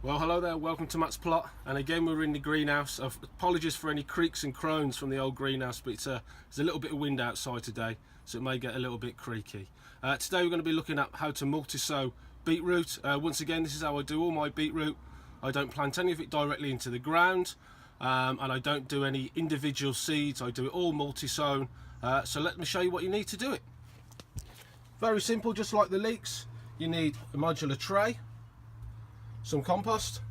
Well, hello there, welcome to Matt's plot, and again we're in the greenhouse. Apologies for any creaks and groans from the old greenhouse, but there's a little bit of wind outside today, so it may get a little bit creaky. Today we're going to be looking at how to multi-sow beetroot. Once again, this is how I do all my beetroot. I don't plant any of it directly into the ground, and I don't do any individual seeds. I do it all multi-sown. So let me show you what you need to do it. Very simple, just like the leeks. You need a modular tray, some compost.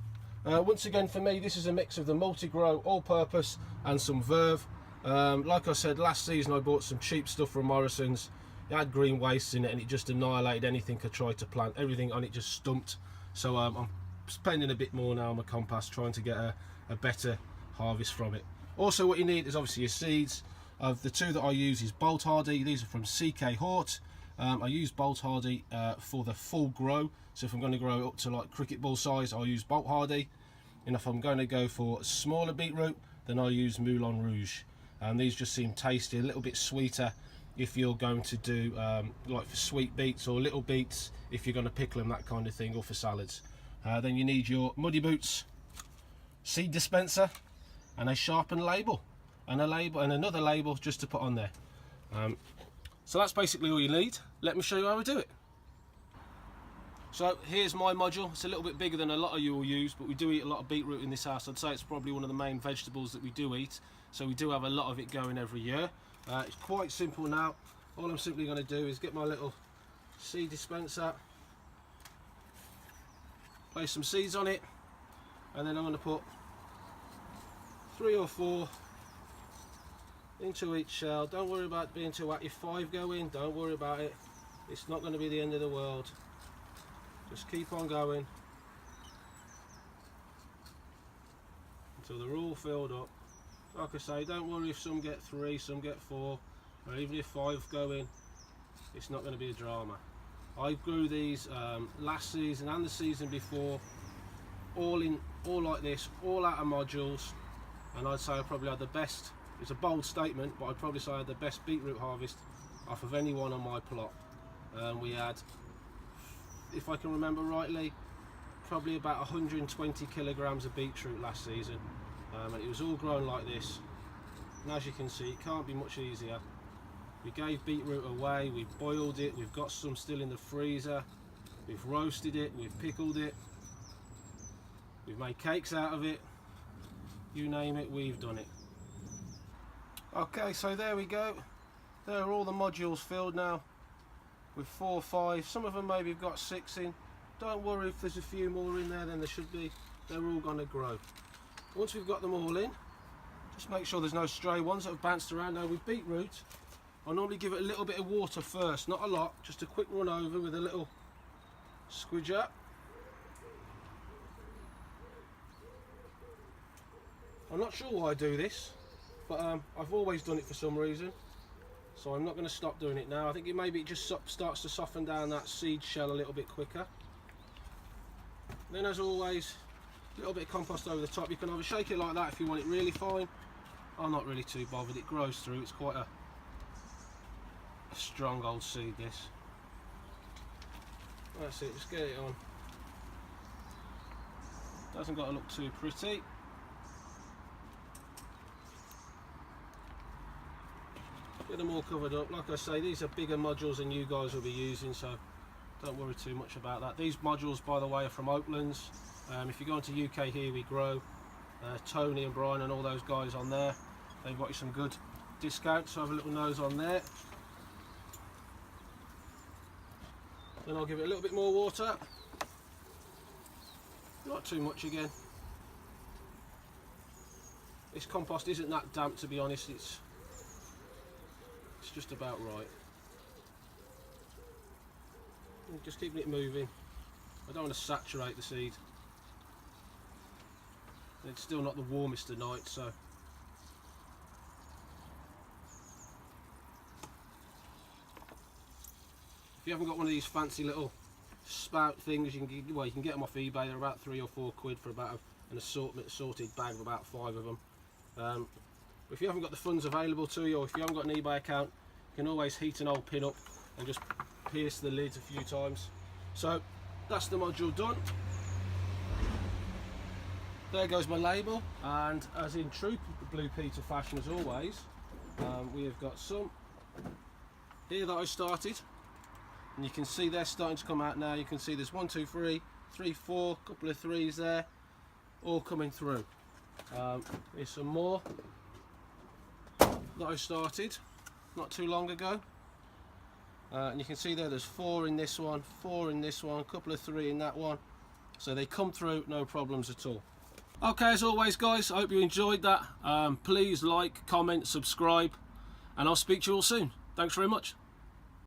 Once again, for me, this is a mix of the multi-grow, all-purpose, and some verve. Like I said, last season I bought some cheap stuff from Morrison's. It had green wastes in it, and it just annihilated anything I tried to plant. Everything on it just stumped. So I'm spending a bit more now on my compost, trying to get a better harvest from it. Also, what you need is obviously your seeds. Of the two that I use is Bolt Hardy. These are from CK Hort. I use Bolt Hardy for the full grow. So if I'm going to grow up to like cricket ball size, I'll use Bolt Hardy. And if I'm going to go for smaller beetroot, then I'll use Moulin Rouge. And these just seem tasty, a little bit sweeter if you're going to do like for sweet beets or little beets, if you're going to pickle them, that kind of thing, or for salads. Then you need your muddy boots, seed dispenser, and a sharpened label, and another label just to put on there. So that's basically all you need. Let me show you how I do it. So here's my module. It's a little bit bigger than a lot of you will use, but we do eat a lot of beetroot in this house. I'd say it's probably one of the main vegetables that we do eat, so we do have a lot of it going every year. It's quite simple now. All I'm simply going to do is get my little seed dispenser, place some seeds on it, and then I'm going to put 3 or 4 into each shell. Don't worry about being too wet. If 5 go in, don't worry about it. It's not going to be the end of the world. Just keep on going until they're all filled up. Like I say, don't worry if some get 3, some get 4, or even if 5 go in, it's not going to be a drama. I grew these last season and the season before, all like this, all out of modules, and I'd say I probably had the best. It's a bold statement, but I'd probably say I had the best beetroot harvest off of anyone on my plot. We had, if I can remember rightly, probably about 120 kilograms of beetroot last season, and it was all grown like this. And as you can see, it can't be much easier. We gave beetroot away, we boiled it, we've got some still in the freezer, we've roasted it, we've pickled it, we've made cakes out of it, you name it, we've done it. Okay, so there we go. There are all the modules filled now with 4 or 5. Some of them maybe have got 6 in. Don't worry if there's a few more in there than there should be. They're all going to grow. Once we've got them all in, just make sure there's no stray ones that have bounced around. Now with beetroot, I normally give it a little bit of water first, not a lot, just a quick run over with a little squidger. I'm not sure why I do this, but I've always done it for some reason, so I'm not going to stop doing it now. I think maybe it just starts to soften down that seed shell a little bit quicker. Then, as always, a little bit of compost over the top. You can either shake it like that if you want it really fine. I'm not really too bothered, it grows through. It's quite a strong old seed, this. That's it, just get it on. Doesn't got to look too pretty. Get them all covered up. Like I say, these are bigger modules than you guys will be using, so don't worry too much about that. These modules, by the way, are from Oaklands. If you go into UK Here We Grow, Tony and Brian and all those guys on there, they've got you some good discounts, so have a little nose on there. Then I'll give it a little bit more water, not too much again. This compost isn't that damp, to be honest. It's just about right. And just keeping it moving. I don't want to saturate the seed. And it's still not the warmest of nights, so if you haven't got one of these fancy little spout things, you can get them off eBay. They're about 3 or 4 quid for about an assorted bag of about 5 of them. If you haven't got the funds available to you, or if you haven't got an eBay account, you can always heat an old pin up and just pierce the lid a few times. So that's the module done. there goes my label, and as in true Blue Peter fashion as always, we have got some here that I started, and you can see they're starting to come out now. You can see there's 1, 2, 3, 3, 4, couple of threes there, all coming through. Here's some more that I started not too long ago, and you can see there's 4 in this one, 4 in this one, a couple of 3 in that one, so they come through no problems at all. Okay, as always guys, I hope you enjoyed that. Please like, comment, subscribe, and I'll speak to you all soon. Thanks very much.